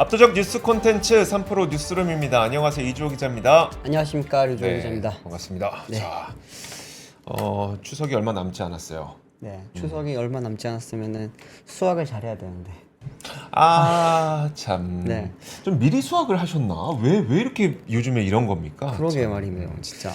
압도적 뉴스 콘텐츠 3프로 뉴스룸입니다. 안녕하세요, 이주호 기자입니다. 안녕하십니까, 류주호 기자입니다. 반갑습니다. 네. 자, 추석이 얼마 남지 않았어요. 네, 추석이 얼마 남지 않았으면은 수학을 잘해야 되는데. 참. 네. 좀 미리 수학을 하셨나? 왜 이렇게 요즘에 이런 겁니까? 그러게 참. 말이네요, 진짜.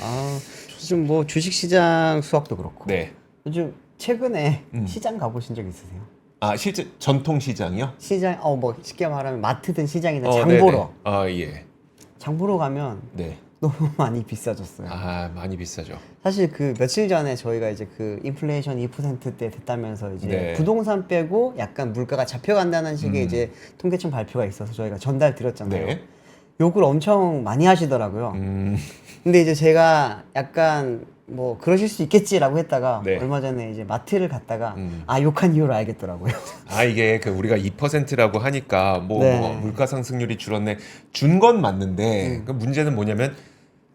요즘 뭐 주식시장 수학도 그렇고. 네. 요즘 최근에 시장 가보신 적 있으세요? 실제 전통 시장이요? 시장, 뭐 쉽게 말하면 마트든 시장이든 네네. 장 보러. 예. 장 보러 가면 네. 너무 많이 비싸졌어요. 많이 비싸죠. 사실 그 며칠 전에 저희가 이제 그 인플레이션 2%대 됐다면서 이제 네. 부동산 빼고 약간 물가가 잡혀간다는 식의 이제 통계청 발표가 있어서 저희가 전달 드렸잖아요. 네. 욕을 엄청 많이 하시더라고요. 근데 이제 제가 약간 뭐 그러실 수 있겠지라고 했다가 네. 얼마 전에 이제 마트를 갔다가 욕한 이유를 알겠더라고요. 이게 우리가 2%라고 하니까 네. 물가 상승률이 줄었네. 준 건 맞는데 그 문제는 뭐냐면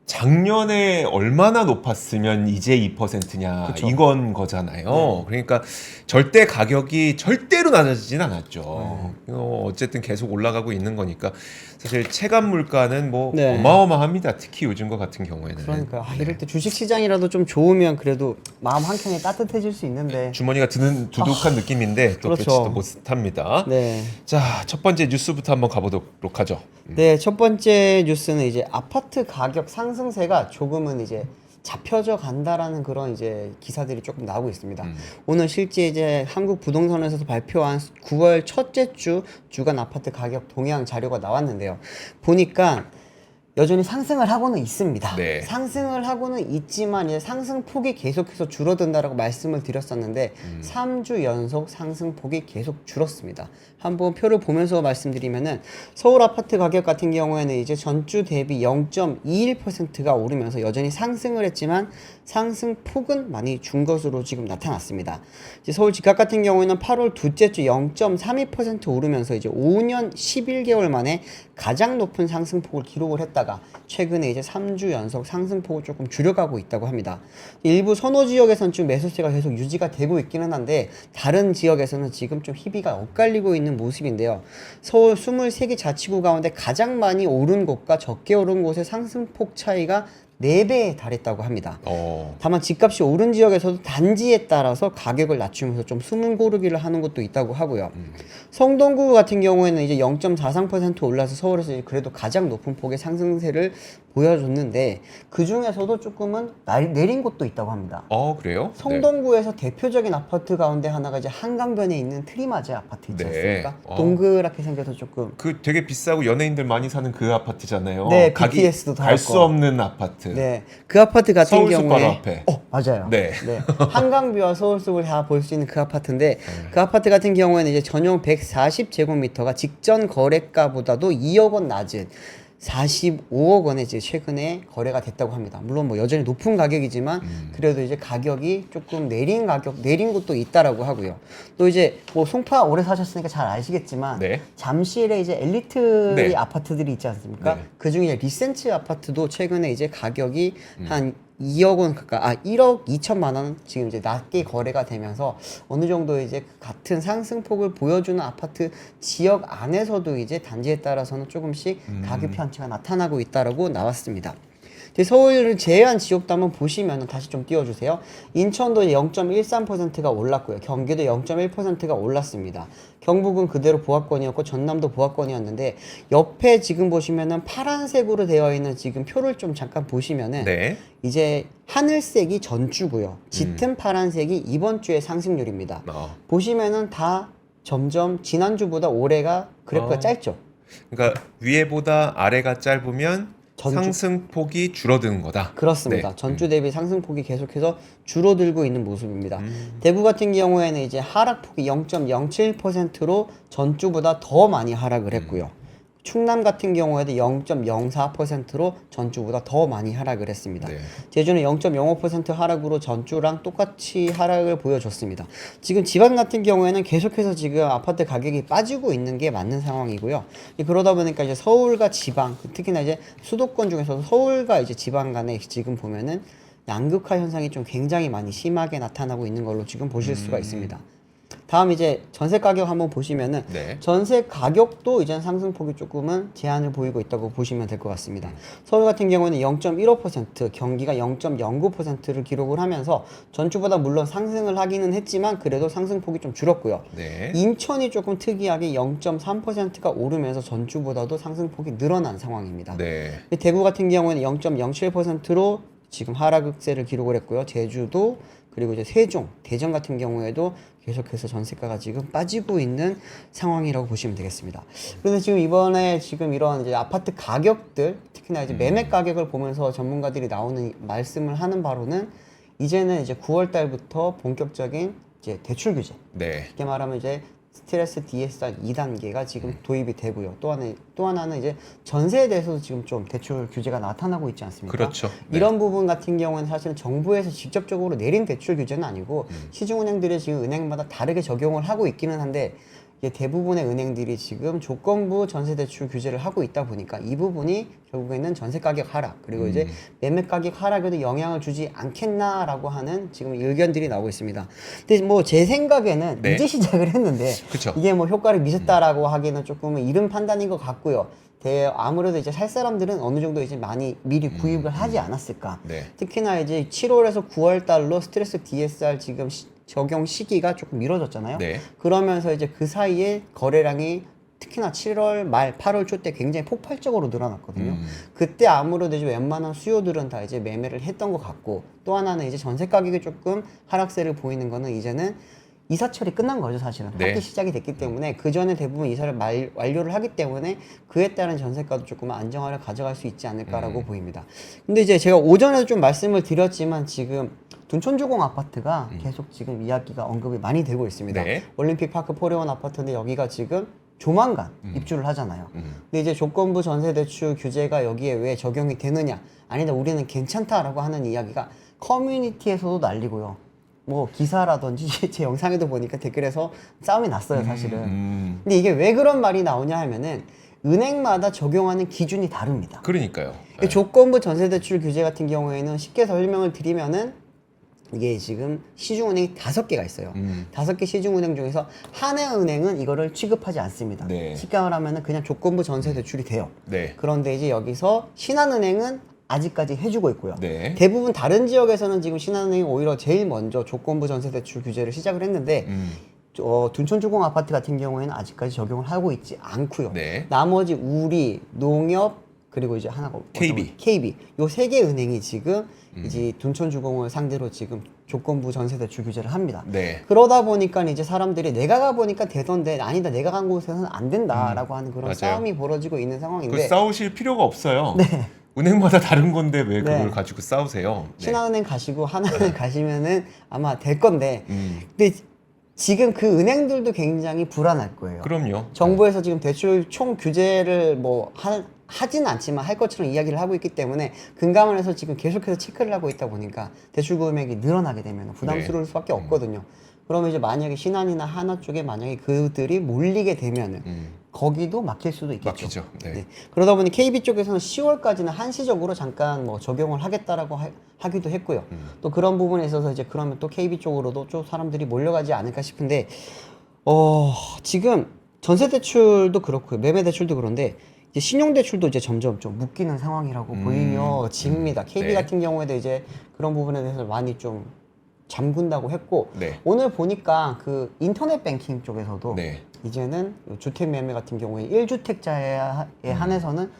작년에 얼마나 높았으면 이제 2%냐 그쵸. 이건 거잖아요. 네. 그러니까 절대 가격이 절대로 낮아지진 않았죠. 어쨌든 계속 올라가고 있는 거니까 사실 체감 물가는 네. 어마어마합니다. 특히 요즘과 같은 경우에는. 그러니까 이럴 때 주식 시장이라도 좀 좋으면 그래도 마음 한켠이 따뜻해질 수 있는데. 주머니가 드는 두둑한 느낌인데 또 그렇죠. 그렇지도 못합니다. 네. 자, 첫 번째 뉴스부터 한번 가보도록 하죠. 네, 첫 번째 뉴스는 이제 아파트 가격 상승세가 조금은 이제 잡혀져 간다라는 그런 이제 기사들이 조금 나오고 있습니다. 오늘 실제 이제 한국 부동산에서도 발표한 9월 첫째 주 주간 아파트 가격 동향 자료가 나왔는데요. 보니까 여전히 상승을 하고는 있습니다. 네. 상승을 하고는 있지만 이제 상승폭이 계속해서 줄어든다라고 말씀을 드렸었는데 3주 연속 상승폭이 계속 줄었습니다. 한번 표를 보면서 말씀드리면은 서울 아파트 가격 같은 경우에는 이제 전주 대비 0.21%가 오르면서 여전히 상승을 했지만 상승폭은 많이 준 것으로 지금 나타났습니다. 이제 서울 집값 같은 경우에는 8월 둘째 주 0.32% 오르면서 이제 5년 11개월 만에 가장 높은 상승폭을 기록을 했다가 최근에 이제 3주 연속 상승폭을 조금 줄여가고 있다고 합니다. 일부 선호 지역에서는 좀 매수세가 계속 유지가 되고 있기는 한데 다른 지역에서는 지금 좀 희비가 엇갈리고 있는 모습인데요. 서울 23개 자치구 가운데 가장 많이 오른 곳과 적게 오른 곳의 상승폭 차이가 4배에 달했다고 합니다. 다만 집값이 오른 지역에서도 단지에 따라서 가격을 낮추면서 좀 숨은 고르기를 하는 것도 있다고 하고요. 성동구 같은 경우에는 이제 0.43% 올라서 서울에서 그래도 가장 높은 폭의 상승세를 보여줬는데 그 중에서도 조금은 내린 곳도 있다고 합니다. 그래요? 성동구에서 대표적인 아파트 가운데 하나가 이제 한강변에 있는 트리마즈 아파트 있지 않습니까? 네. 동그랗게 생겨서 조금 되게 비싸고 연예인들 많이 사는 그 아파트잖아요. 네, BTS도 다 갈 수 있고. 없는 아파트. 네, 그 아파트 같은 서울숲 바로 경우에 앞에. 맞아요. 네. 한강뷰와 서울숲을 다 볼 수 있는 그 아파트인데 그 아파트 같은 경우에는 이제 전용 140제곱미터가 직전 거래가보다도 2억 원 낮은 45억 원에 이제 최근에 거래가 됐다고 합니다. 물론 뭐 여전히 높은 가격이지만 그래도 이제 가격이 조금 내린 곳도 있다라고 하고요. 또 이제 뭐 송파 오래 사셨으니까 잘 아시겠지만 네. 잠실에 이제 엘리트 네. 아파트들이 있지 않습니까? 네. 그 중에 리센츠 아파트도 최근에 이제 가격이 한 2억 원 가까이, 1억 2천만 원 지금 이제 낮게 거래가 되면서 어느 정도 이제 같은 상승폭을 보여주는 아파트 지역 안에서도 이제 단지에 따라서는 조금씩 가격 편차가 나타나고 있다라고 나왔습니다. 서울을 제외한 지역도 한번 보시면 다시 좀 띄워주세요. 인천도 0.13%가 올랐고요. 경기도 0.1%가 올랐습니다. 경북은 그대로 보합권이었고 전남도 보합권이었는데 옆에 지금 보시면은 파란색으로 되어 있는 지금 표를 좀 잠깐 보시면은 네. 이제 하늘색이 전주고요. 짙은 파란색이 이번 주의 상승률입니다. 보시면은 다 점점 지난주보다 올해가 그래프가 짧죠. 그러니까 위에보다 아래가 짧으면 상승폭이 줄어드는 거다. 그렇습니다. 네. 전주 대비 상승폭이 계속해서 줄어들고 있는 모습입니다. 대구 같은 경우에는 이제 하락폭이 0.07%로 전주보다 더 많이 하락을 했고요. 충남 같은 경우에도 0.04%로 전주보다 더 많이 하락을 했습니다. 네. 제주는 0.05% 하락으로 전주랑 똑같이 하락을 보여줬습니다. 지금 지방 같은 경우에는 계속해서 지금 아파트 가격이 빠지고 있는 게 맞는 상황이고요. 그러다 보니까 이제 서울과 지방, 특히나 이제 수도권 중에서도 서울과 이제 지방 간에 지금 보면은 양극화 현상이 좀 굉장히 많이 심하게 나타나고 있는 걸로 지금 보실 수가 있습니다. 다음 이제 전세 가격 한번 보시면은 네. 전세 가격도 이제 상승폭이 조금은 제한을 보이고 있다고 보시면 될 것 같습니다. 서울 같은 경우는 0.15%, 경기가 0.09%를 기록을 하면서 전주보다 물론 상승을 하기는 했지만 그래도 상승폭이 좀 줄었고요. 네. 인천이 조금 특이하게 0.3%가 오르면서 전주보다도 상승폭이 늘어난 상황입니다. 네. 대구 같은 경우는 0.07%로 지금 하락세를 기록을 했고요. 제주도 그리고 이제 세종, 대전 같은 경우에도 계속해서 전세가가 지금 빠지고 있는 상황이라고 보시면 되겠습니다. 그래서 지금 이번에 지금 이런 이제 아파트 가격들, 특히나 이제 매매 가격을 보면서 전문가들이 나오는 말씀을 하는 바로는 이제는 이제 9월 달부터 본격적인 이제 대출 규제. 네. 쉽게 말하면 이제 스트레스 DSR 2단계가 지금 도입이 되고요. 또 하나는 이제 전세에 대해서도 지금 좀 대출 규제가 나타나고 있지 않습니까? 그렇죠. 네. 이런 부분 같은 경우는 사실은 정부에서 직접적으로 내린 대출 규제는 아니고 시중은행들이 지금 은행마다 다르게 적용을 하고 있기는 한데 이게 대부분의 은행들이 지금 조건부 전세 대출 규제를 하고 있다 보니까 이 부분이 결국에는 전세 가격 하락 그리고 이제 매매 가격 하락에도 영향을 주지 않겠나라고 하는 지금 의견들이 나오고 있습니다. 근데 뭐 제 생각에는 네. 이제 시작을 했는데 그쵸. 이게 뭐 효과를 미쳤다라고 하기는 조금 이른 판단인 것 같고요. 아무래도 이제 살 사람들은 어느 정도 이제 많이 미리 구입을 하지 않았을까. 네. 특히나 이제 7월에서 9월 달로 스트레스 DSR 지금 적용 시기가 조금 미뤄졌잖아요. 네. 그러면서 이제 그 사이에 거래량이 특히나 7월 말 8월 초 때 굉장히 폭발적으로 늘어났거든요. 그때 아무래도 이제 웬만한 수요들은 다 이제 매매를 했던 것 같고 또 하나는 이제 전세 가격이 조금 하락세를 보이는 거는 이제는 이사철이 끝난 거죠, 사실은. 네. 학기 시작이 됐기 때문에 그 전에 대부분 이사를 완료를 하기 때문에 그에 따른 전세가도 조금 안정화를 가져갈 수 있지 않을까라고 보입니다. 근데 이제 제가 오전에도 좀 말씀을 드렸지만 지금 둔촌주공 아파트가 계속 지금 이야기가 언급이 많이 되고 있습니다. 네. 올림픽파크 포레원 아파트인데 여기가 지금 조만간 입주를 하잖아요. 근데 이제 조건부 전세 대출 규제가 여기에 왜 적용이 되느냐? 아니다, 우리는 괜찮다라고 하는 이야기가 커뮤니티에서도 날리고요. 뭐 기사라든지 제 영상에도 보니까 댓글에서 싸움이 났어요, 사실은. 근데 이게 왜 그런 말이 나오냐 하면은 은행마다 적용하는 기준이 다릅니다. 그러니까요. 네. 조건부 전세 대출 규제 같은 경우에는 쉽게 설명을 드리면은 이게 지금 시중은행이 5개가 있어요. 5개 시중은행 중에서 하나은행은 이거를 취급하지 않습니다. 네. 쉽게 말하면 그냥 조건부 전세 대출이 돼요. 네. 그런데 이제 여기서 신한은행은 아직까지 해주고 있고요. 네. 대부분 다른 지역에서는 지금 신한은행이 오히려 제일 먼저 조건부 전세 대출 규제를 시작을 했는데 둔촌주공 아파트 같은 경우에는 아직까지 적용을 하고 있지 않고요. 네. 나머지 우리, 농협 그리고 이제 하나가 KB. KB 요 3개 은행이 지금 이제 둔촌주공을 상대로 지금 조건부 전세 대출 규제를 합니다. 네. 그러다 보니까 이제 사람들이 내가 가 보니까 되던데 아니다 내가 간 곳에서는 안 된다라고 하는 그런 맞아요. 싸움이 벌어지고 있는 그 상황인데 싸우실 필요가 없어요. 은행마다 다른 건데 왜 그걸 네. 가지고 싸우세요? 네. 신한은행 가시고 하나은행 가시면은 아마 될 건데 음. 근데 지금 그 은행들도 굉장히 불안할 거예요. 그럼요. 정부에서 지금 대출 총 규제를 뭐 하지는 않지만 할 것처럼 이야기를 하고 있기 때문에 금감원에서 지금 계속해서 체크를 하고 있다 보니까 대출 금액이 늘어나게 되면 부담스러울 수밖에 없거든요. 그러면 이제 만약에 신한이나 하나 쪽에 만약에 그들이 몰리게 되면은 거기도 막힐 수도 있겠죠. 막히죠. 네. 그러다 보니 KB 쪽에서는 10월까지는 한시적으로 잠깐 뭐 적용을 하겠다라고 하기도 했고요. 또 그런 부분에 있어서 이제 그러면 또 KB 쪽으로도 좀 사람들이 몰려가지 않을까 싶은데 지금 전세 대출도 그렇고요. 매매 대출도 그런데 이제 신용 대출도 이제 점점 좀 묶이는 상황이라고 보이며집니다. KB 네. 같은 경우에도 이제 그런 부분에 대해서 많이 좀 잠근다고 했고 네. 오늘 보니까 그 인터넷 뱅킹 쪽에서도 네. 이제는 주택 매매 같은 경우에 1주택자에 한해서는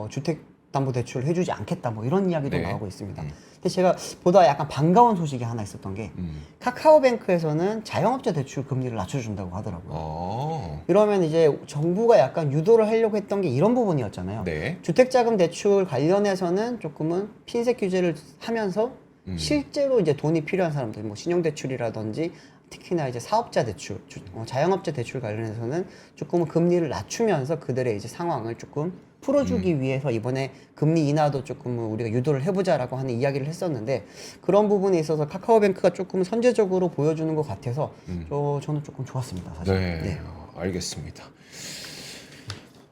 주택담보대출을 해주지 않겠다 뭐 이런 이야기도 네. 나오고 있습니다. 근데 제가 보다 약간 반가운 소식이 하나 있었던 게 카카오뱅크에서는 자영업자 대출 금리를 낮춰준다고 하더라고요. 이러면 이제 정부가 약간 유도를 하려고 했던 게 이런 부분이었잖아요. 네. 주택자금 대출 관련해서는 조금은 핀셋 규제를 하면서 실제로 이제 돈이 필요한 사람들, 뭐 신용대출이라든지 특히나 이제 사업자 대출, 자영업자 대출 관련해서는 조금은 금리를 낮추면서 그들의 이제 상황을 조금 풀어주기 위해서 이번에 금리 인하도 조금 우리가 유도를 해보자라고 하는 이야기를 했었는데 그런 부분에 있어서 카카오뱅크가 조금 선제적으로 보여주는 것 같아서 저는 조금 좋았습니다, 사실. 네. 알겠습니다.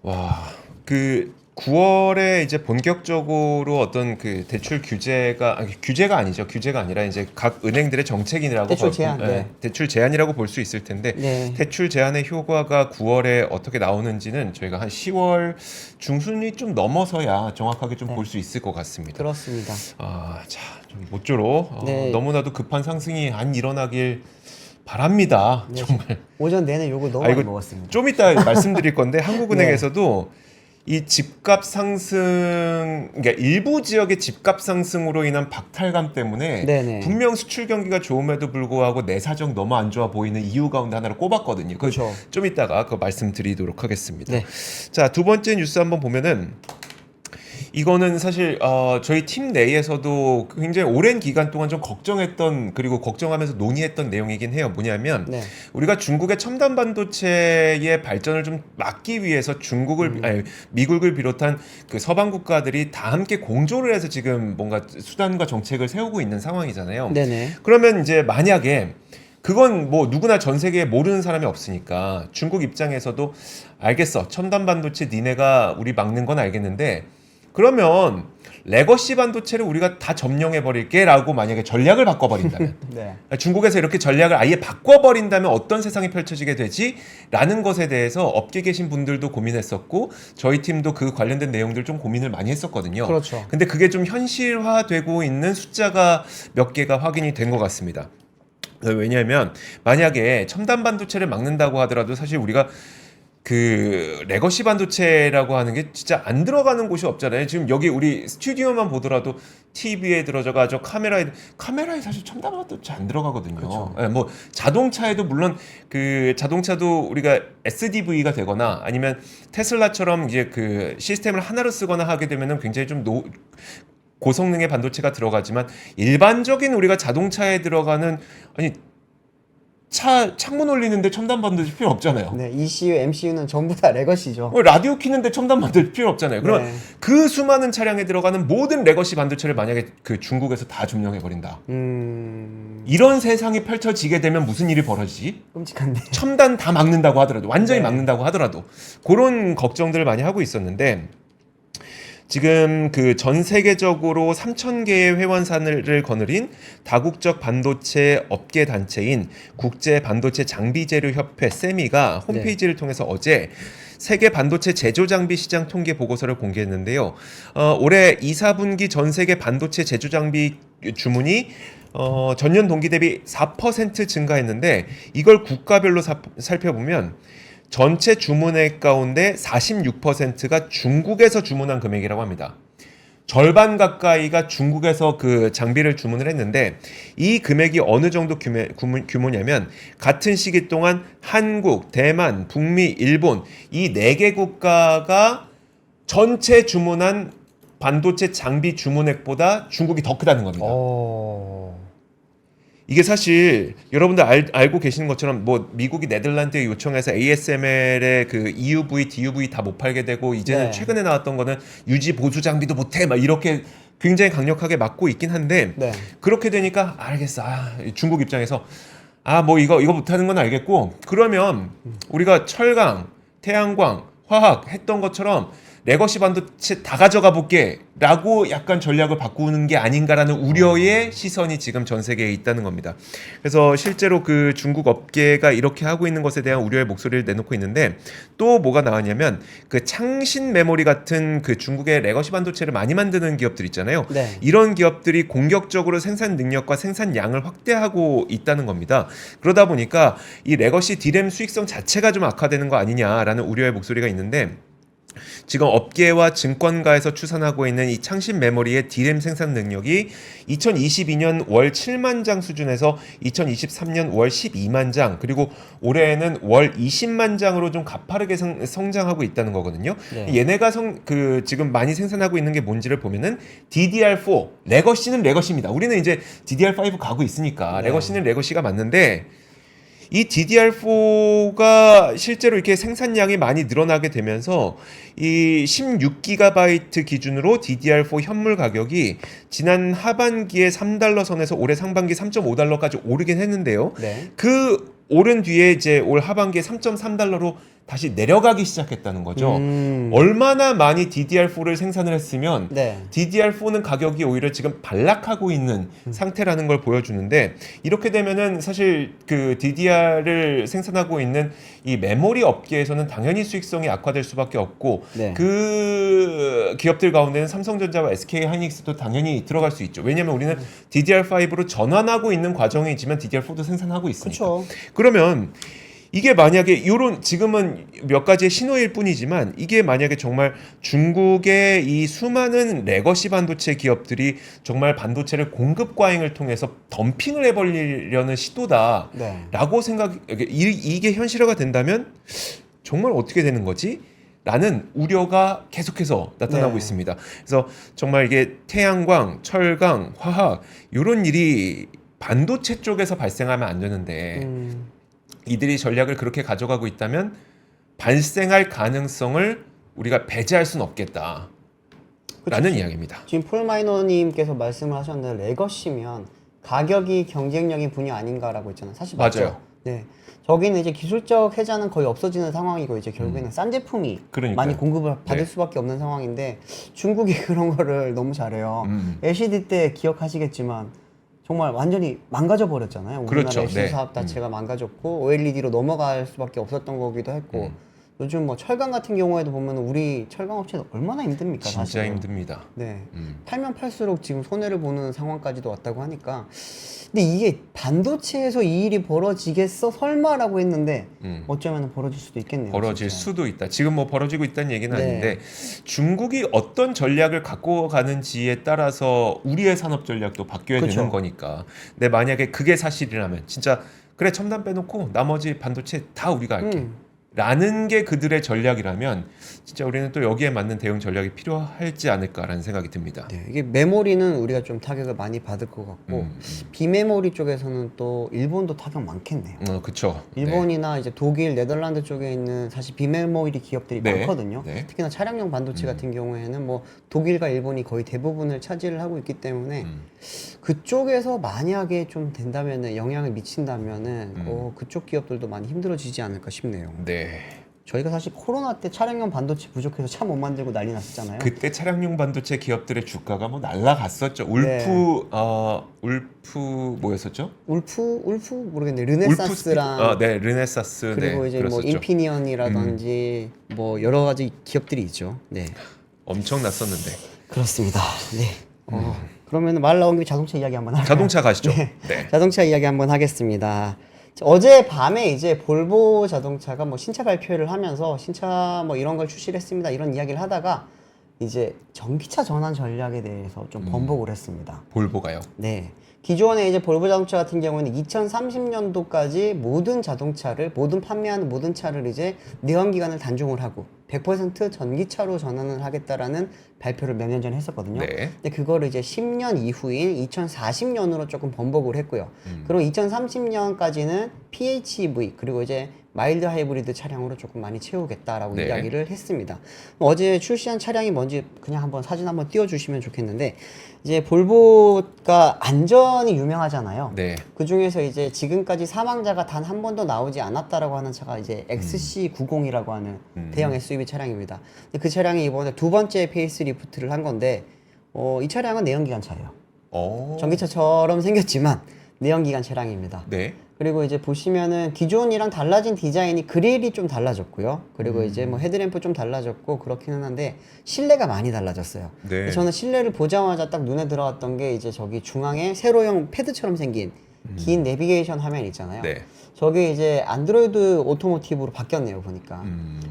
와, 그 9월에 이제 본격적으로 어떤 그 대출 규제가 아니죠. 규제가 아니라 이제 각 은행들의 정책이라고 대출 제한, 네. 대출 제한이라고 볼 수 있을 텐데 네. 대출 제한의 효과가 9월에 어떻게 나오는지는 저희가 한 10월 중순이 좀 넘어서야 정확하게 좀 볼 수 있을 것 같습니다. 그렇습니다. 자, 좀 모쪼록 네. 너무나도 급한 상승이 안 일어나길 바랍니다. 네, 정말. 오전 내내 욕을 너무 많이 먹었습니다. 좀 이따 말씀드릴 건데 한국은행에서도 이 집값 상승, 그러니까 일부 지역의 집값 상승으로 인한 박탈감 때문에 네네. 분명 수출 경기가 좋음에도 불구하고 내 사정 너무 안 좋아 보이는 이유 가운데 하나를 꼽았거든요. 그렇죠. 좀 이따가 그 말씀드리도록 하겠습니다. 네. 자, 두 번째 뉴스 한번 보면은 이거는 사실 저희 팀 내에서도 굉장히 오랜 기간 동안 좀 걱정했던 그리고 걱정하면서 논의했던 내용이긴 해요. 뭐냐면 네. 우리가 중국의 첨단 반도체의 발전을 좀 막기 위해서 미국을 비롯한 그 서방 국가들이 다 함께 공조를 해서 지금 뭔가 수단과 정책을 세우고 있는 상황이잖아요. 네네. 그러면 이제 만약에 그건 뭐 누구나 전 세계에 모르는 사람이 없으니까 중국 입장에서도 알겠어. 첨단 반도체 니네가 우리 막는 건 알겠는데 그러면 레거시 반도체를 우리가 다 점령해 버릴게 라고 만약에 전략을 바꿔버린다면 네. 중국에서 이렇게 전략을 아예 바꿔버린다면 어떤 세상이 펼쳐지게 되지? 라는 것에 대해서 업계에 계신 분들도 고민했었고 저희 팀도 그 관련된 내용들 좀 고민을 많이 했었거든요. 그렇죠. 근데 그게 좀 현실화되고 있는 숫자가 몇 개가 확인이 된 것 같습니다. 왜냐하면 만약에 첨단 반도체를 막는다고 하더라도 사실 우리가 그 레거시 반도체라고 하는 게 진짜 안 들어가는 곳이 없잖아요. 지금 여기 우리 스튜디오만 보더라도 TV에 들어가죠. 카메라에 사실 첨단 반도체 안 들어가거든요. 그렇죠. 네, 뭐 자동차에도 물론 그 자동차도 우리가 SDV가 되거나 아니면 테슬라처럼 이제 그 시스템을 하나로 쓰거나 하게 되면은 굉장히 좀 고성능의 반도체가 들어가지만 일반적인 우리가 자동차에 들어가는 창문 올리는데 첨단 반도체 필요 없잖아요. 네. ECU, MCU는 전부 다 레거시죠. 라디오 키는데 첨단 반도체 필요 없잖아요. 그럼 네. 그 수많은 차량에 들어가는 모든 레거시 반도체를 만약에 그 중국에서 다 점령해 버린다. 이런 세상이 펼쳐지게 되면 무슨 일이 벌어지지? 끔찍한데. 첨단 다 막는다고 하더라도 완전히 네. 막는다고 하더라도 그런 걱정들을 많이 하고 있었는데 지금 그 전 세계적으로 3,000개의 회원사를 거느린 다국적 반도체 업계 단체인 국제 반도체 장비 재료 협회 세미가 홈페이지를 통해서 어제 세계 반도체 제조 장비 시장 통계 보고서를 공개했는데요. 올해 2, 4분기 전 세계 반도체 제조 장비 주문이 전년 동기 대비 4% 증가했는데 이걸 국가별로 살펴보면 전체 주문액 가운데 46%가 중국에서 주문한 금액이라고 합니다. 절반 가까이가 중국에서 그 장비를 주문을 했는데 이 금액이 어느 정도 규모냐면 같은 시기 동안 한국, 대만, 북미, 일본 이 4개 국가가 전체 주문한 반도체 장비 주문액보다 중국이 더 크다는 겁니다. 이게 사실 여러분들 알고 계시는 것처럼 뭐 미국이 네덜란드에 요청해서 ASML의 그 EUV, DUV 다 못 팔게 되고 이제는 네. 최근에 나왔던 거는 유지 보수 장비도 못해 막 이렇게 굉장히 강력하게 막고 있긴 한데 네. 그렇게 되니까 알겠어. 중국 입장에서 뭐 이거 못하는 건 알겠고 그러면 우리가 철강, 태양광, 화학 했던 것처럼 레거시 반도체 다 가져가 볼게 라고 약간 전략을 바꾸는 게 아닌가라는 우려의 시선이 지금 전 세계에 있다는 겁니다. 그래서 실제로 그 중국 업계가 이렇게 하고 있는 것에 대한 우려의 목소리를 내놓고 있는데 또 뭐가 나왔냐면 그 창신 메모리 같은 그 중국의 레거시 반도체를 많이 만드는 기업들 있잖아요. 네. 이런 기업들이 공격적으로 생산 능력과 생산량을 확대하고 있다는 겁니다. 그러다 보니까 이 레거시 D램 수익성 자체가 좀 악화되는 거 아니냐라는 우려의 목소리가 있는데 지금 업계와 증권가에서 추산하고 있는 이 창신 메모리의 D램 생산 능력이 2022년 월 7만 장 수준에서 2023년 월 12만 장 그리고 올해에는 월 20만 장으로 좀 가파르게 성장하고 있다는 거거든요. 네. 얘네가 지금 많이 생산하고 있는 게 뭔지를 보면은 DDR4 레거시는 레거시입니다. 우리는 이제 DDR5 가고 있으니까 네. 레거시는 레거시가 맞는데 이 DDR4가 실제로 이렇게 생산량이 많이 늘어나게 되면서 이 16GB 기준으로 DDR4 현물 가격이 지난 하반기에 $3 선에서 올해 상반기 $3.5까지 오르긴 했는데요. 네. 그 오른 뒤에 이제 올 하반기에 $3.3로 다시 내려가기 시작했다는 거죠. 얼마나 많이 DDR4를 생산을 했으면 네. DDR4는 가격이 오히려 지금 반락하고 있는 상태라는 걸 보여주는데, 이렇게 되면은 사실 그 DDR을 생산하고 있는 이 메모리 업계에서는 당연히 수익성이 악화될 수밖에 없고, 네. 그 기업들 가운데는 삼성전자와 SK 하이닉스도 당연히 들어갈 수 있죠. 왜냐하면 우리는 DDR5로 전환하고 있는 과정이지만 DDR4도 생산하고 있으니까. 그렇죠. 그러면 이게 만약에 요런 지금은 몇 가지의 신호일 뿐이지만, 이게 만약에 정말 중국의 이 수많은 레거시 반도체 기업들이 정말 반도체를 공급 과잉을 통해서 덤핑을 해버리려는 시도다라고 네. 이게 현실화가 된다면 정말 어떻게 되는 거지? 라는 우려가 계속해서 나타나고 네. 있습니다. 그래서 정말 이게 태양광, 철강, 화학 이런 일이 반도체 쪽에서 발생하면 안 되는데, 이들이 전략을 그렇게 가져가고 있다면 발생할 가능성을 우리가 배제할 수는 없겠다. 라는 이야기입니다. 지금 폴마이너님께서 말씀을 하셨는데 레거시면 가격이 경쟁력인 분야 아닌가라고 했잖아요. 사실 맞죠. 맞아요. 네. 저기는 이제 기술적 혜자는 거의 없어지는 상황이고 이제 결국에는 싼 제품이 그러니까요. 많이 공급을 받을 네. 수밖에 없는 상황인데 중국이 그런 거를 너무 잘해요. LCD 때 기억하시겠지만 정말 완전히 망가져 버렸잖아요. 우리나라 그렇죠. LCD 네. 사업 자체가 망가졌고 OLED로 넘어갈 수밖에 없었던 거기도 했고 요즘 뭐 철강 같은 경우에도 보면 우리 철강 업체도 얼마나 힘듭니까? 진짜 사실은. 힘듭니다. 네. 팔면 팔수록 지금 손해를 보는 상황까지도 왔다고 하니까. 근데 이게 반도체에서 이 일이 벌어지겠어? 설마라고 했는데 어쩌면 벌어질 수도 있겠네요. 벌어질 진짜. 수도 있다. 지금 뭐 벌어지고 있다는 얘기는 네. 아닌데, 중국이 어떤 전략을 갖고 가는지에 따라서 우리의 산업 전략도 바뀌어야 그쵸. 되는 거니까. 근데 만약에 그게 사실이라면 진짜 그래, 첨단 빼놓고 나머지 반도체 다 우리가 할게 라는 게 그들의 전략이라면 진짜 우리는 또 여기에 맞는 대응 전략이 필요하지 않을까라는 생각이 듭니다. 네, 이게 메모리는 우리가 좀 타격을 많이 받을 것 같고 비메모리 쪽에서는 또 일본도 타격 많겠네요. 그쵸. 일본이나 이제 독일, 네덜란드 쪽에 있는 사실 비메모리 기업들이 네. 많거든요. 네. 특히나 차량용 반도체 같은 경우에는 뭐 독일과 일본이 거의 대부분을 차지를 하고 있기 때문에 그쪽에서 만약에 좀 된다면은 영향을 미친다면은 그쪽 기업들도 많이 힘들어지지 않을까 싶네요. 네. 저희가 사실 코로나 때 차량용 반도체 부족해서 차 못 만들고 난리 났었잖아요. 그때 차량용 반도체 기업들의 주가가 뭐 날라갔었죠. 네. 울프 뭐였었죠? 울프 모르겠네. 르네사스랑 네, 르네사스. 그리고 네, 이제 뭐 그랬었죠. 인피니언이라든지 뭐 여러 가지 기업들이 있죠. 네. 엄청 났었는데. 그렇습니다. 네. 그러면 말 나온 김에 자동차 이야기 한번 할까요? 자동차 가시죠. 네. 네. 자동차 이야기 한번 하겠습니다. 어제 밤에 이제 볼보 자동차가 뭐 신차 발표를 하면서 신차 뭐 이런 걸 출시를 했습니다. 이런 이야기를 하다가 이제 전기차 전환 전략에 대해서 좀 번복을 했습니다. 볼보가요. 네. 기존에 이제 볼보 자동차 같은 경우에는 2030년도까지 모든 판매하는 모든 차를 이제 내연기관을 단종을 하고 100% 전기차로 전환을 하겠다라는 발표를 몇 년 전에 했었거든요. 네. 근데 그거를 이제 10년 이후인 2040년으로 조금 번복을 했고요. 그리고 2030년까지는 PHEV 그리고 이제 마일드 하이브리드 차량으로 조금 많이 채우겠다라고 네. 이야기를 했습니다. 어제 출시한 차량이 뭔지 그냥 한번 사진 한번 띄워주시면 좋겠는데 이제 볼보가 안전이 유명하잖아요. 네. 그 중에서 이제 지금까지 사망자가 단 한 번도 나오지 않았다라고 하는 차가 이제 XC90이라고 하는 대형 SUV 차량입니다. 근데 그 차량이 이번에 두 번째 페이스리프트를 한 건데 이 차량은 내연기관 차예요. 전기차처럼 생겼지만 내연기관 차량입니다. 네. 그리고 이제 보시면은 기존이랑 달라진 디자인이 그릴이 좀 달라졌고요. 그리고 이제 뭐 헤드램프 좀 달라졌고 그렇기는 한데 실내가 많이 달라졌어요. 네. 저는 실내를 보자마자 딱 눈에 들어왔던 게 이제 저기 중앙에 세로형 패드처럼 생긴 긴 내비게이션 화면 있잖아요. 네. 저게 이제 안드로이드 오토모티브로 바뀌었네요, 보니까.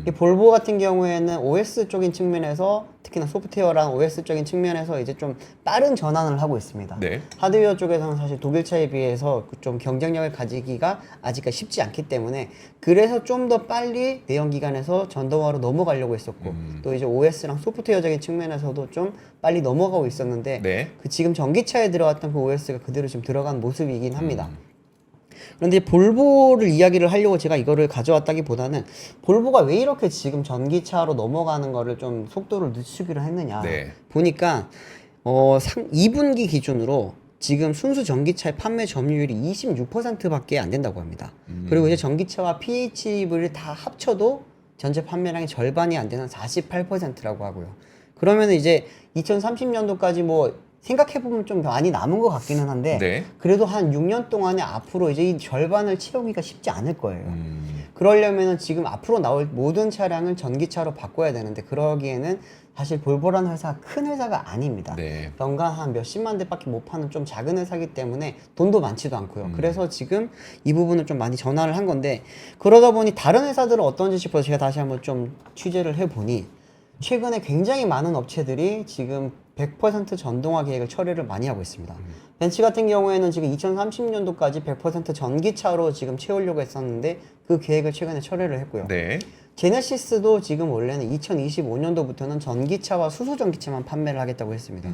이 볼보 같은 경우에는 OS 쪽인 측면에서 특히나 소프트웨어랑 OS 쪽인 측면에서 이제 좀 빠른 전환을 하고 있습니다. 네. 하드웨어 쪽에서는 사실 독일차에 비해서 좀 경쟁력을 가지기가 아직까지 쉽지 않기 때문에 그래서 좀 더 빨리 내연기관에서 전동화로 넘어가려고 했었고 또 이제 OS랑 소프트웨어적인 측면에서도 좀 빨리 넘어가고 있었는데 네. 그 지금 전기차에 들어갔던 그 OS가 그대로 지금 들어간 모습이긴 합니다. 그런데 볼보를 이야기를 하려고 제가 이거를 가져왔다기보다는 볼보가 왜 이렇게 지금 전기차로 넘어가는 거를 좀 속도를 늦추기로 했느냐 네. 보니까 2분기 기준으로 지금 순수 전기차의 판매 점유율이 26%밖에 안 된다고 합니다. 그리고 이제 전기차와 PHEV를 다 합쳐도 전체 판매량의 절반이 안 되는 48%라고 하고요. 그러면 이제 2030년도까지 뭐 생각해보면 좀 많이 남은 것 같기는 한데 네. 그래도 한 6년 동안에 앞으로 이제 이 절반을 채우기가 쉽지 않을 거예요. 그러려면은 지금 앞으로 나올 모든 차량을 전기차로 바꿔야 되는데 그러기에는 사실 볼보라는 회사가 큰 회사가 아닙니다. 네. 연간 한 몇십만 대밖에 못 파는 좀 작은 회사이기 때문에 돈도 많지도 않고요. 그래서 지금 이 부분을 좀 많이 전환을 한 건데 그러다 보니 다른 회사들은 어떤지 싶어서 제가 다시 한번 좀 취재를 해보니 최근에 굉장히 많은 업체들이 지금 100% 전동화 계획을 철회를 많이 하고 있습니다. 벤츠 같은 경우에는 지금 2030년도까지 100% 전기차로 지금 채우려고 했었는데 그 계획을 최근에 철회를 했고요. 네. 제네시스도 지금 원래는 2025년도부터는 전기차와 수소 전기차만 판매를 하겠다고 했습니다.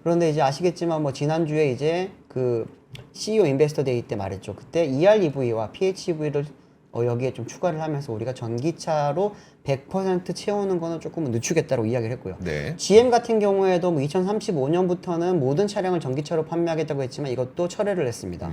그런데 이제 아시겠지만 뭐 지난주에 이제 그 CEO 인베스터 데이 때 말했죠. 그때 EREV와 PHEV를 여기에 좀 추가를 하면서 우리가 전기차로 100% 채우는 거는 조금 늦추겠다고 이야기를 했고요. 네. GM 같은 경우에도 뭐 2035년부터는 모든 차량을 전기차로 판매하겠다고 했지만 이것도 철회를 했습니다.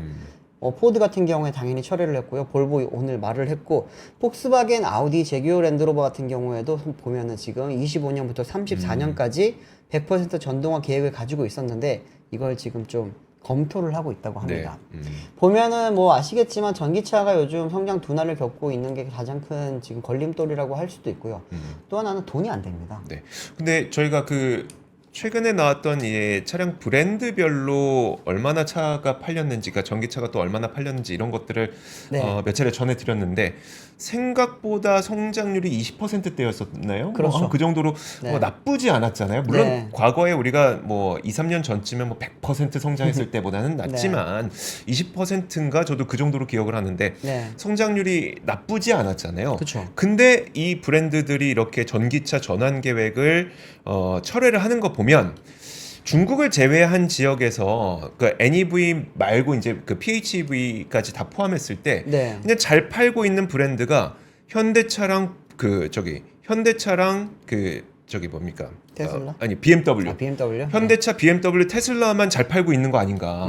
포드 같은 경우에 당연히 철회를 했고요. 볼보 오늘 말을 했고, 폭스바겐, 아우디, 제규어 랜드로버 같은 경우에도 보면은 지금 25년부터 34년까지 100% 전동화 계획을 가지고 있었는데 이걸 지금 좀 검토를 하고 있다고 합니다. 네. 보면은 뭐 아시겠지만 전기차가 요즘 성장 둔화를 겪고 있는 게 가장 큰 지금 걸림돌이라고 할 수도 있고요. 또 하나는 돈이 안 됩니다. 네. 근데 저희가 그 최근에 나왔던 이 차량 브랜드별로 얼마나 차가 팔렸는지가 전기차가 또 얼마나 팔렸는지 이런 것들을 네. 몇 차례 전해드렸는데 생각보다 성장률이 20%대였었나요? 그렇죠. 그 정도로 네. 나쁘지 않았잖아요. 물론 네. 과거에 우리가 뭐 2, 3년 전쯤에 뭐 100% 성장했을 때보다는 낮지만 20%인가 저도 그 정도로 기억을 하는데 네. 성장률이 나쁘지 않았잖아요. 그쵸. 근데 이 브랜드들이 이렇게 전기차 전환 계획을 철회를 하는 거 보면 중국을 제외한 지역에서 그 NEV 말고 이제 그 PHEV까지 다 포함했을 때 네. 그냥 잘 팔고 있는 브랜드가 현대차랑 뭡니까? 테슬라? 아니 BMW. BMW? 현대차, BMW, 테슬라만 잘 팔고 있는 거 아닌가?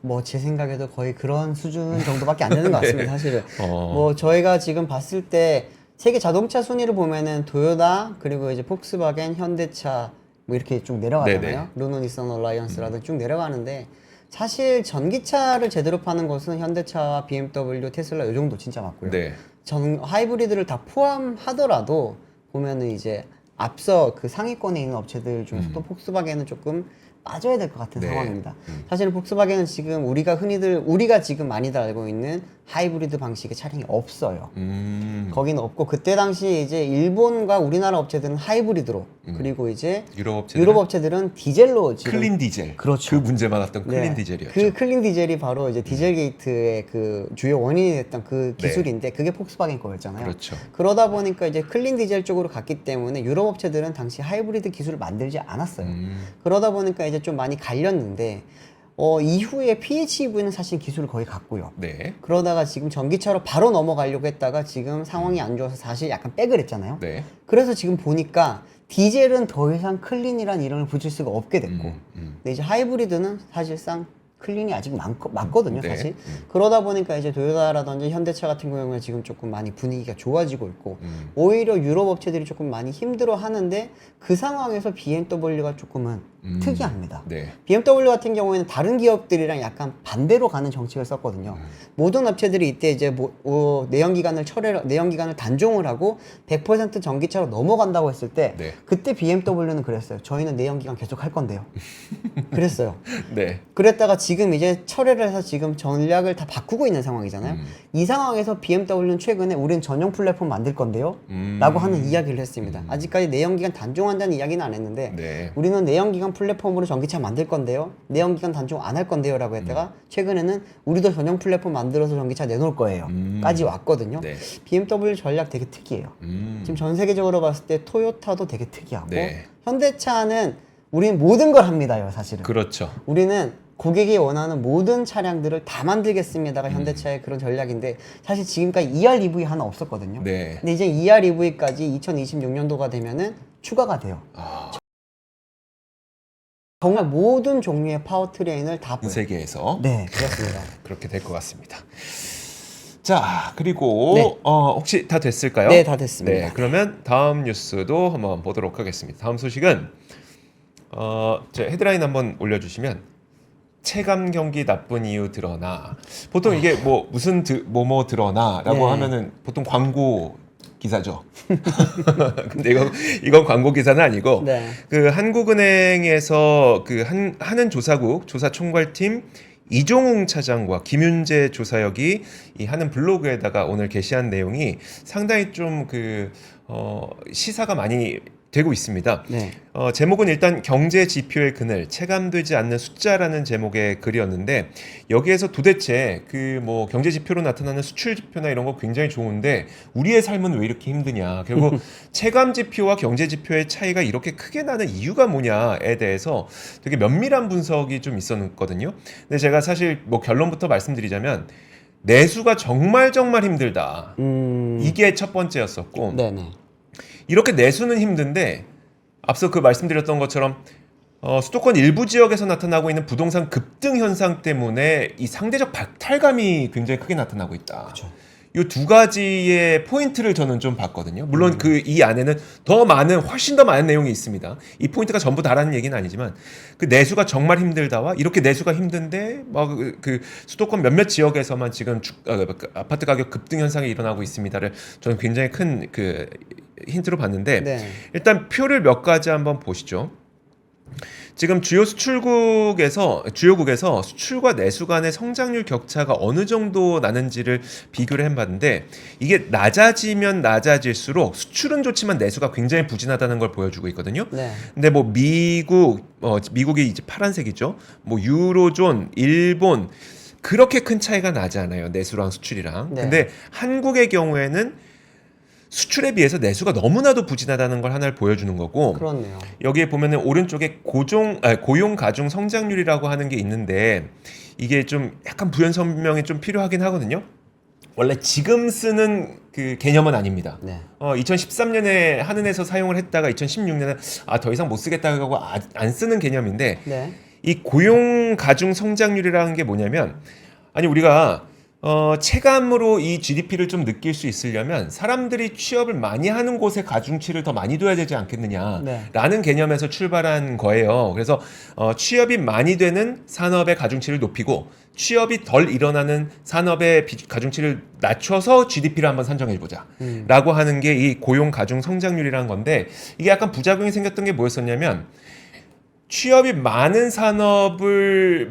뭐 제 생각에도 거의 그런 수준 정도밖에 안 되는 것 같습니다. 네. 사실은 뭐 저희가 지금 봤을 때 세계 자동차 순위를 보면은 토요타 그리고 이제 폭스바겐, 현대차 뭐 이렇게 쭉 내려가잖아요. 네네. 르노, 니산, 얼라이언스라든 쭉 내려가는데 사실 전기차를 제대로 파는 것은 현대차와 BMW, 테슬라 이 정도 진짜 맞고요. 네. 하이브리드를 다 포함하더라도 보면은 이제 앞서 그 상위권에 있는 업체들 중에서도 폭스바겐은 조금 빠져야 될 것 같은 네. 상황입니다. 사실 폭스바겐은 지금 우리가 지금 많이들 알고 있는 하이브리드 방식의 차량이 없어요. 거기는 없고 그때 당시 이제 일본과 우리나라 업체들은 하이브리드로 그리고 이제 유럽 업체들은 디젤로 지금 클린 디젤. 그렇죠. 그 문제 많았던 클린 네. 디젤이었죠. 그 클린 디젤이 바로 이제 디젤 게이트의 그 주요 원인이 됐던 그 네. 기술인데 그게 폭스바겐 거였잖아요. 그렇죠. 그러다 보니까 이제 클린 디젤 쪽으로 갔기 때문에 유럽 업체들은 당시 하이브리드 기술을 만들지 않았어요. 그러다 보니까 이제 좀 많이 갈렸는데 이후에 PHEV는 사실 기술을 거의 갖고요. 네. 그러다가 지금 전기차로 바로 넘어가려고 했다가 지금 상황이 안 좋아서 사실 약간 백을 했잖아요. 네. 그래서 지금 보니까 디젤은 더 이상 클린이라는 이름을 붙일 수가 없게 됐고 근데 이제 하이브리드는 사실상 클린이 아직 많거든요, 네. 사실. 그러다 보니까 이제 토요타라든지 현대차 같은 경우에 지금 조금 많이 분위기가 좋아지고 있고 오히려 유럽 업체들이 조금 많이 힘들어 하는데 그 상황에서 BMW가 조금은 특이합니다. 네. BMW 같은 경우에는 다른 기업들이랑 약간 반대로 가는 정책을 썼거든요. 모든 업체들이 이때 이제 내연기관을 단종을 하고 100% 전기차로 넘어간다고 했을 때 네. 그때 BMW는 그랬어요. 저희는 내연기관 계속 할 건데요. 그랬어요. 네. 그랬다가 지금 이제 철회를 해서 지금 전략을 다 바꾸고 있는 상황이잖아요. 이 상황에서 BMW는 최근에 우린 전용 플랫폼 만들 건데요. 라고 하는 이야기를 했습니다. 아직까지 내연기관 단종한다는 이야기는 안 했는데 네. 우리는 내연기관 플랫폼으로 전기차 만들 건데요. 내연기관 단종 안 할 건데요. 라고 했다가 최근에는 우리도 전용 플랫폼 만들어서 전기차 내놓을 거예요. 까지 왔거든요. 네. BMW 전략 되게 특이해요. 지금 전 세계적으로 봤을 때 토요타도 되게 특이하고 네. 현대차는 우리는 모든 걸 합니다요. 사실은. 그렇죠. 우리는 고객이 원하는 모든 차량들을 다 만들겠습니다가 현대차의 그런 전략인데 사실 지금까지 EREV 하나 없었거든요. 네. 근데 이제 EREV까지 2026년도가 되면은 추가가 돼요. 정말 모든 종류의 파워트레인을 다 전 세계에서 네, 그렇습니다. 그렇게 될 것 같습니다. 자, 그리고 네. 혹시 다 됐을까요? 네, 다 됐습니다. 네, 그러면 다음 뉴스도 한번 보도록 하겠습니다. 다음 소식은 제 헤드라인 한번 올려주시면 체감 경기 나쁜 이유 드러나. 보통 이게 뭐 무슨 뭐뭐 드러나라고 네. 하면은 보통 광고 기사죠. 근데 이건 광고 기사는 아니고 네. 그 한국은행에서 그 하는 조사국 조사총괄팀 이종웅 차장과 김윤재 조사역이 이 하는 블로그에다가 오늘 게시한 내용이 상당히 좀 시사가 많이 되고 있습니다. 네. 제목은 일단 경제 지표의 그늘 체감되지 않는 숫자라는 제목의 글이었는데 여기에서 도대체 그 뭐 경제 지표로 나타나는 수출 지표나 이런 거 굉장히 좋은데 우리의 삶은 왜 이렇게 힘드냐 결국 체감 지표와 경제 지표의 차이가 이렇게 크게 나는 이유가 뭐냐에 대해서 되게 면밀한 분석이 좀 있었거든요. 근데 제가 사실 뭐 결론부터 말씀드리자면 내수가 정말 힘들다. 이게 첫 번째였었고 네네. 이렇게 내수는 힘든데 앞서 그 말씀드렸던 것처럼 수도권 일부 지역에서 나타나고 있는 부동산 급등 현상 때문에 이 상대적 박탈감이 굉장히 크게 나타나고 있다. 그쵸. 이 두 가지의 포인트를 저는 좀 봤거든요. 물론 이 안에는 훨씬 더 많은 내용이 있습니다. 이 포인트가 전부 다라는 얘기는 아니지만 그 내수가 정말 힘들다와 이렇게 내수가 힘든데 막 그 수도권 몇몇 지역에서만 지금 아파트 가격 급등 현상이 일어나고 있습니다를 저는 굉장히 큰 그 힌트로 봤는데 네. 일단 표를 몇 가지 한번 보시죠. 지금 주요국에서 수출과 내수 간의 성장률 격차가 어느 정도 나는지를 비교를 해봤는데 이게 낮아지면 낮아질수록 수출은 좋지만 내수가 굉장히 부진하다는 걸 보여주고 있거든요. 네. 근데 뭐 미국이 이제 파란색이죠. 뭐 유로존, 일본 그렇게 큰 차이가 나지 않아요. 내수랑 수출이랑. 네. 근데 한국의 경우에는 수출에 비해서 내수가 너무나도 부진하다는 걸 하나를 보여주는 거고 그렇네요. 여기에 보면은 오른쪽에 고용 가중 성장률이라고 하는 게 있는데 이게 좀 약간 부연 설명이 좀 필요하긴 하거든요. 원래 지금 쓰는 그 개념은 아닙니다. 네. 2013년에 한은에서 사용을 했다가 2016년에 더 이상 못 쓰겠다고 하고 안 쓰는 개념인데 네. 이 고용 가중 성장률이라는 게 뭐냐면 아니 우리가 체감으로 이 GDP를 좀 느낄 수 있으려면 사람들이 취업을 많이 하는 곳에 가중치를 더 많이 둬야 되지 않겠느냐라는 개념에서 출발한 거예요. 그래서 취업이 많이 되는 산업의 가중치를 높이고 취업이 덜 일어나는 산업의 가중치를 낮춰서 GDP를 한번 산정해보자 라고 하는 게 이 고용 가중 성장률이라는 건데 이게 약간 부작용이 생겼던 게 뭐였었냐면 취업이 많은 산업의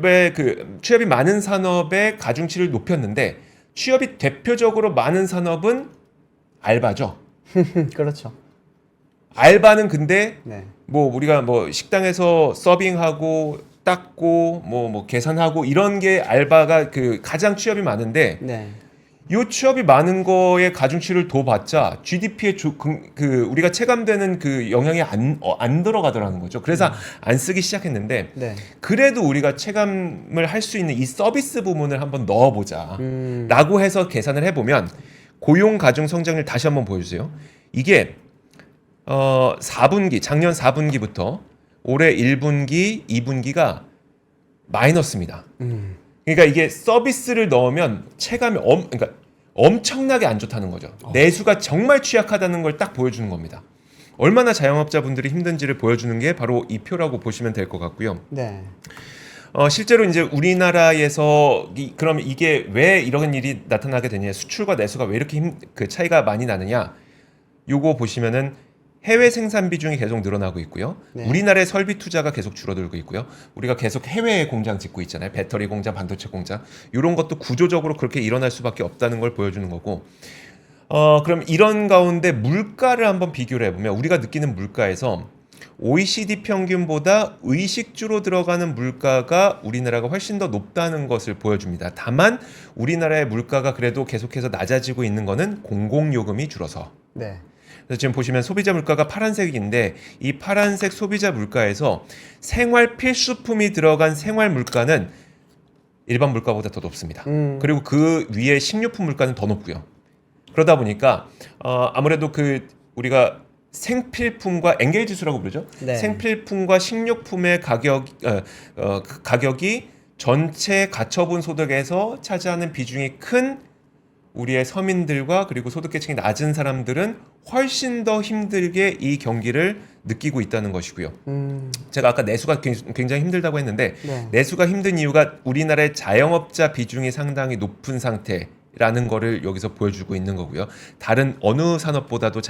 가중치를 높였는데 취업이 대표적으로 많은 산업은 알바죠. 그렇죠. 알바는 근데 네. 뭐 우리가 뭐 식당에서 서빙하고 닦고 뭐 계산하고 이런 게 알바가 그 가장 취업이 많은데 네. 요 취업이 많은 거에 가중치를 둬봤자 GDP에 우리가 체감되는 그 영향이 안 들어가더라는 거죠. 그래서 안 쓰기 시작했는데 네. 그래도 우리가 체감을 할 수 있는 이 서비스 부문을 한번 넣어보자 라고 해서 계산을 해보면 고용 가중 성장률 다시 한번 보여주세요. 이게 4분기 작년 4분기부터 올해 1분기 2분기가 마이너스입니다. 그러니까 이게 서비스를 넣으면 체감이 그러니까 엄청나게 안 좋다는 거죠. 내수가 정말 취약하다는 걸 딱 보여주는 겁니다. 얼마나 자영업자분들이 힘든지를 보여주는 게 바로 이 표라고 보시면 될 것 같고요. 네. 실제로 이제 우리나라에서 그럼 이게 왜 이런 일이 나타나게 되냐, 수출과 내수가 왜 이렇게 그 차이가 많이 나느냐, 요거 보시면은 해외 생산 비중이 계속 늘어나고 있고요. 네. 우리나라의 설비 투자가 계속 줄어들고 있고요. 우리가 계속 해외에 공장 짓고 있잖아요. 배터리 공장, 반도체 공장. 이런 것도 구조적으로 그렇게 일어날 수밖에 없다는 걸 보여주는 거고. 그럼 이런 가운데 물가를 한번 비교를 해보면 우리가 느끼는 물가에서 OECD 평균보다 의식주로 들어가는 물가가 우리나라가 훨씬 더 높다는 것을 보여줍니다. 다만 우리나라의 물가가 그래도 계속해서 낮아지고 있는 거는 공공요금이 줄어서. 네. 그래서 지금 보시면 소비자 물가가 파란색인데 이 파란색 소비자 물가에서 생활 필수품이 들어간 생활 물가는 일반 물가보다 더 높습니다. 그리고 그 위에 식료품 물가는 더 높고요. 그러다 보니까 아무래도 그 우리가 생필품과 엔게이지 수라고 부르죠. 네. 생필품과 식료품의 가격이 전체 가처분 소득에서 차지하는 비중이 큰 우리의 서민들과 그리고 소득계층이 낮은 사람들은 훨씬 더 힘들게 이 경기를 느끼고 있다는 것이고요. 제가 아까 내수가 굉장히 힘들다고 했는데 네. 내수가 힘든 이유가 우리나라의 자영업자 비중이 상당히 높은 상태라는 거를 여기서 보여주고 있는 거고요. 다른 어느 산업보다도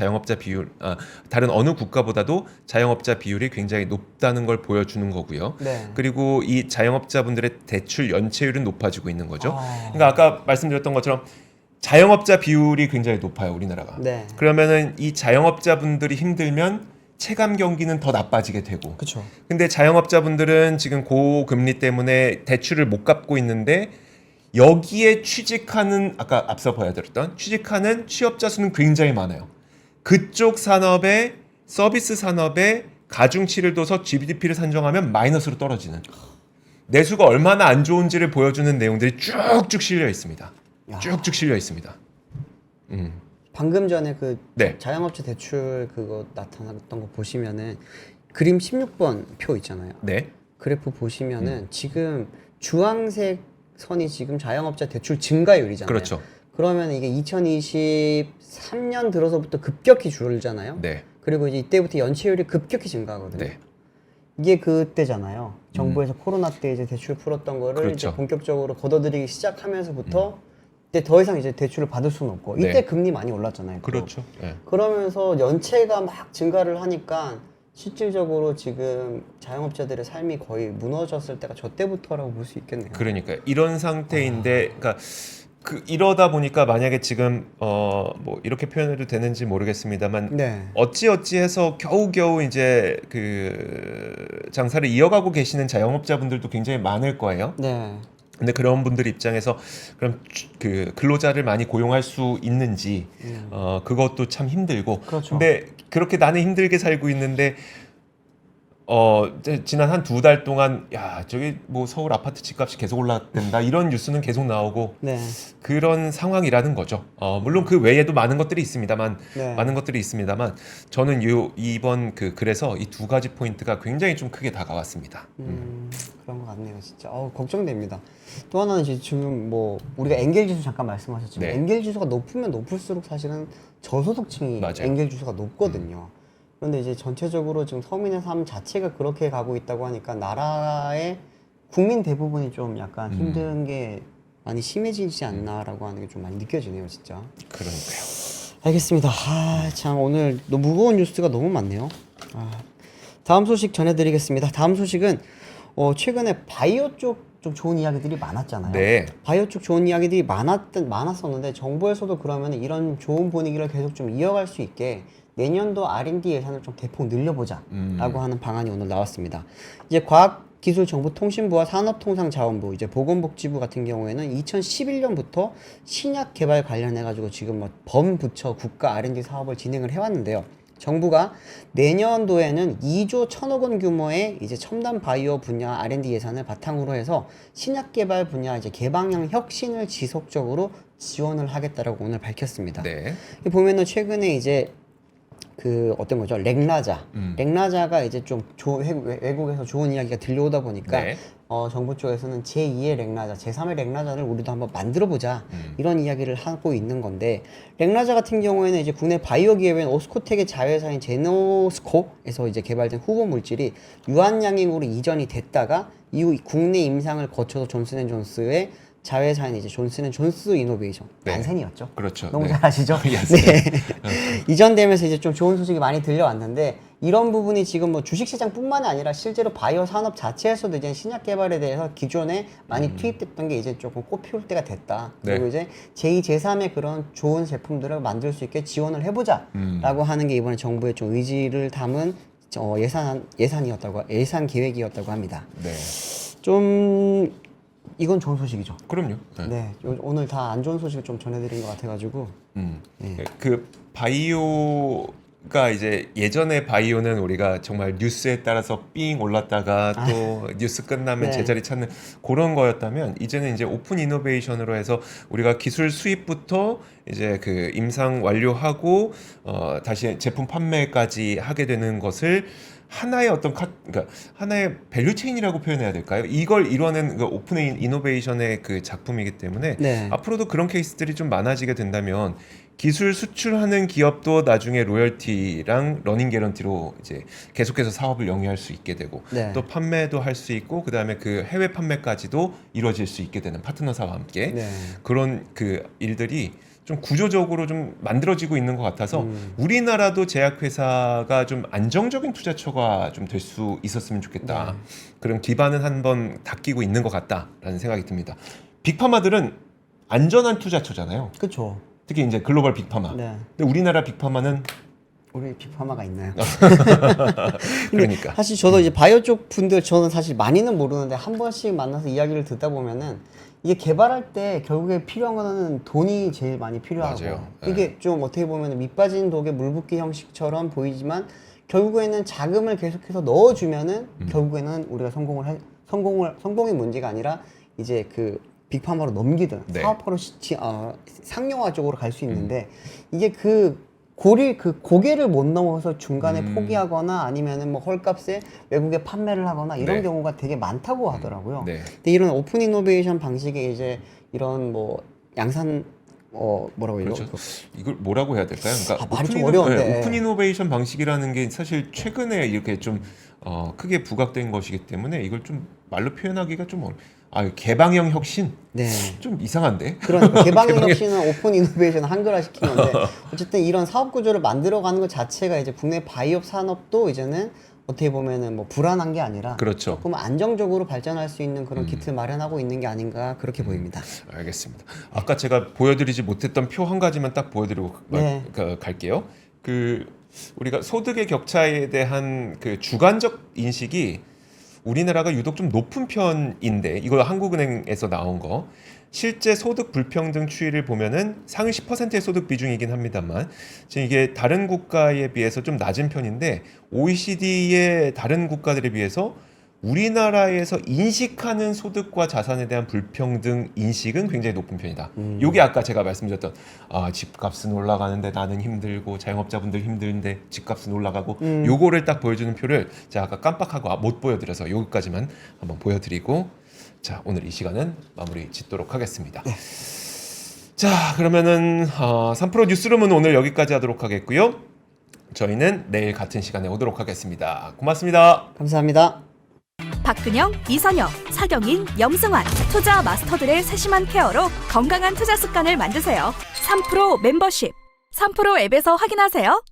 다른 어느 국가보다도 자영업자 비율이 굉장히 높다는 걸 보여주는 거고요. 네. 그리고 이 자영업자분들의 대출 연체율은 높아지고 있는 거죠. 아. 그러니까 아까 말씀드렸던 것처럼 자영업자 비율이 굉장히 높아요, 우리나라가. 네. 그러면은 이 자영업자분들이 힘들면 체감 경기는 더 나빠지게 되고. 그렇죠. 근데 자영업자분들은 지금 고금리 때문에 대출을 못 갚고 있는데 여기에 취직하는 아까 앞서 보여드렸던 취직하는 취업자 수는 굉장히 많아요. 그쪽 산업에 서비스 산업에 가중치를 둬서 GDP를 산정하면 마이너스로 떨어지는 내수가 얼마나 안 좋은지를 보여주는 내용들이 쭉쭉 실려 있습니다. 야. 쭉쭉 실려 있습니다. 방금 전에 그 네. 자영업자 대출 그거 나타났던 거 보시면은 그림 16번 표 있잖아요. 네. 그래프 보시면은 지금 주황색 선이 지금 자영업자 대출 증가율이잖아요. 그렇죠. 그러면 이게 2023년 들어서부터 급격히 줄잖아요. 네. 그리고 이제 이때부터 연체율이 급격히 증가하거든요. 네. 이게 그때잖아요. 정부에서 코로나 때 이제 대출 풀었던 거를 그렇죠. 이제 본격적으로 걷어들이기 시작하면서부터 이제 더 이상 이제 대출을 받을 수는 없고 이때 네. 금리 많이 올랐잖아요. 또. 그렇죠. 네. 그러면서 연체가 막 증가를 하니까 실질적으로 지금 자영업자들의 삶이 거의 무너졌을 때가 저 때부터라고 볼 수 있겠네요. 그러니까 이런 상태인데, 그러니까 이러다 보니까 만약에 지금 뭐 이렇게 표현해도 되는지 모르겠습니다만 네. 어찌어찌해서 겨우겨우 이제 그 장사를 이어가고 계시는 자영업자분들도 굉장히 많을 거예요. 네. 근데 그런 분들 입장에서 그럼 그 근로자를 많이 고용할 수 있는지 그것도 참 힘들고. 그렇죠. 근데 그렇게 나는 힘들게 살고 있는데 지난 한 2달 동안 야 저기 뭐 서울 아파트 집값이 계속 올라간다 이런 뉴스는 계속 나오고 네. 그런 상황이라는 거죠. 물론 그 외에도 많은 것들이 있습니다만 네. 저는 이번 그래서 이 두 가지 포인트가 굉장히 좀 크게 다가왔습니다. 그런 것 같네요, 진짜. 걱정됩니다. 또 하나는 이제 지금 뭐 우리가 엔겔 지수 잠깐 말씀하셨지만 네. 엔겔 지수가 높으면 높을수록 사실은 저소득층이 맞아요. 엔겔 지수가 높거든요. 그런데 이제 전체적으로 지금 서민의 삶 자체가 그렇게 가고 있다고 하니까 나라의 국민 대부분이 좀 약간 힘든 게 많이 심해지지 않나라고 하는 게 좀 많이 느껴지네요, 진짜. 그러니까요. 알겠습니다. 참 오늘 너무 무거운 뉴스가 너무 많네요. 다음 소식 전해드리겠습니다. 다음 소식은 최근에 바이오 쪽 좀 좋은 이야기들이 많았잖아요. 네. 바이오 쪽 좋은 이야기들이 많았었는데 정부에서도 그러면 이런 좋은 분위기를 계속 좀 이어갈 수 있게 내년도 R&D 예산을 좀 대폭 늘려보자라고 하는 방안이 오늘 나왔습니다. 이제 과학기술정보통신부와 산업통상자원부, 이제 보건복지부 같은 경우에는 2011년부터 신약 개발 관련해 가지고 지금 뭐 범부처 국가 R&D 사업을 진행을 해왔는데요. 정부가 내년도에는 2조 1천억 원 규모의 이제 첨단 바이오 분야 R&D 예산을 바탕으로 해서 신약 개발 분야 이제 개방형 혁신을 지속적으로 지원을 하겠다라고 오늘 밝혔습니다. 네. 보면은 최근에 이제 어떤 거죠? 렉나자가 이제 좀 외국에서 좋은 이야기가 들려오다 보니까 네. 정부 쪽에서는 제2의 렉나자, 제3의 렉나자를 우리도 한번 만들어 보자 이런 이야기를 하고 있는 건데 렉나자 같은 경우에는 이제 국내 바이오 기업인 오스코텍의 자회사인 제노스코에서 이제 개발된 후보 물질이 유한양행으로 이전이 됐다가 이후 국내 임상을 거쳐서 존슨앤존스의 자회사인 이제 존슨앤존스 이노베이션 네. 난센이었죠. 그렇죠. 너무 네. 잘 아시죠? Yes. 네. 이전되면서 이제 좀 좋은 소식이 많이 들려왔는데 이런 부분이 지금 뭐 주식시장뿐만이 아니라 실제로 바이오 산업 자체에서도 이제 신약 개발에 대해서 기존에 많이 투입됐던 게 이제 조금 꽃피울 때가 됐다. 그리고 네. 이제 제2, 제3의 그런 좋은 제품들을 만들 수 있게 지원을 해보자라고 하는 게 이번에 정부의 좀 의지를 담은 예산 계획이었다고 합니다. 네. 좀 이건 좋은 소식이죠. 그럼요. 네. 네, 오늘 다 안 좋은 소식을 좀 전해드린 것 같아가지고. 네. 그 바이오 그러니까 이제 예전에 바이오는 우리가 정말 뉴스에 따라서 삥 올랐다가 또 뉴스 끝나면 네. 제자리 찾는 그런 거였다면 이제는 이제 오픈 이노베이션으로 해서 우리가 기술 수입부터 이제 그 임상 완료하고 다시 제품 판매까지 하게 되는 것을 하나의 어떤 그러니까 하나의 밸류 체인이라고 표현해야 될까요? 이걸 이뤄낸 그 오픈 이노베이션의 그 작품이기 때문에 네. 앞으로도 그런 케이스들이 좀 많아지게 된다면 기술 수출하는 기업도 나중에 로열티랑 러닝 개런티로 이제 계속해서 사업을 영위할 수 있게 되고 네. 또 판매도 할 수 있고 그다음에 그 해외 판매까지도 이루어질 수 있게 되는 파트너사와 함께 네. 그런 그 일들이 좀 구조적으로 좀 만들어지고 있는 것 같아서 우리나라도 제약회사가 좀 안정적인 투자처가 좀 될 수 있었으면 좋겠다. 그런 기반은 한번 닦이고 있는 것 같다라는 생각이 듭니다. 빅파마들은 안전한 투자처잖아요. 그렇죠. 특히 이제 글로벌 빅파마. 네. 근데 우리나라 빅파마는 우리 빅파마가 있나요? 그러니까 사실 저도 이제 바이오 쪽 분들 저는 사실 많이는 모르는데 한 번씩 만나서 이야기를 듣다 보면은 이게 개발할 때 결국에 필요한 거는 돈이 제일 많이 필요하고 맞아요. 이게 좀 어떻게 보면 밑 빠진 독에 물 붓기 형식처럼 보이지만 결국에는 자금을 계속해서 넣어주면은 결국에는 우리가 성공이 문제가 아니라 이제 그 빅파마로 넘기든 네. 사업화로 상용화 쪽으로 갈 수 있는데 이게 그 고개를 못 넘어서 중간에 포기하거나 아니면은 뭐 헐값에 외국에 판매를 하거나 이런 네. 경우가 되게 많다고 하더라고요. 네. 근데 이런 오픈 이노베이션 방식의 이제 이런 뭐 양산 뭐라고 해요? 그렇죠. 이걸 뭐라고 해야 될까요? 그러니까 말이 좀 어려운데. 오픈 이노베이션 방식이라는 게 사실 최근에 이렇게 좀 크게 부각된 것이기 때문에 이걸 좀 말로 표현하기가 좀 개방형 혁신 네. 좀 이상한데. 그러니까 개방형 혁신은 오픈 이노베이션 한글화 시킨 건데 어쨌든 이런 사업 구조를 만들어가는 것 자체가 이제 국내 바이오 산업도 이제는 어떻게 보면은 뭐 불안한 게 아니라 그렇죠. 조금 안정적으로 발전할 수 있는 그런 기틀 마련하고 있는 게 아닌가 그렇게 보입니다. 알겠습니다. 아까 제가 보여드리지 못했던 표 한 가지만 딱 보여드리고 네. 갈게요. 그 우리가 소득의 격차에 대한 그 주관적 인식이 우리나라가 유독 좀 높은 편인데 이거 한국은행에서 나온 거 실제 소득 불평등 추이를 보면은 상위 10%의 소득 비중이긴 합니다만 지금 이게 다른 국가에 비해서 좀 낮은 편인데 OECD의 다른 국가들에 비해서 우리나라에서 인식하는 소득과 자산에 대한 불평등 인식은 굉장히 높은 편이다. 요게 아까 제가 말씀드렸던 집값은 올라가는데 나는 힘들고 자영업자분들 힘든데 집값은 올라가고 요거를 딱 보여주는 표를 제가 아까 깜빡하고 못 보여드려서 요거까지만 한번 보여드리고 자 오늘 이 시간은 마무리 짓도록 하겠습니다. 자 그러면은 3프로 뉴스룸은 오늘 여기까지 하도록 하겠고요. 저희는 내일 같은 시간에 오도록 하겠습니다. 고맙습니다. 감사합니다. 박근영, 이선영, 사경인, 염승환 투자 마스터들의 세심한 케어로 건강한 투자 습관을 만드세요. 3프로 멤버십 3프로 앱에서 확인하세요.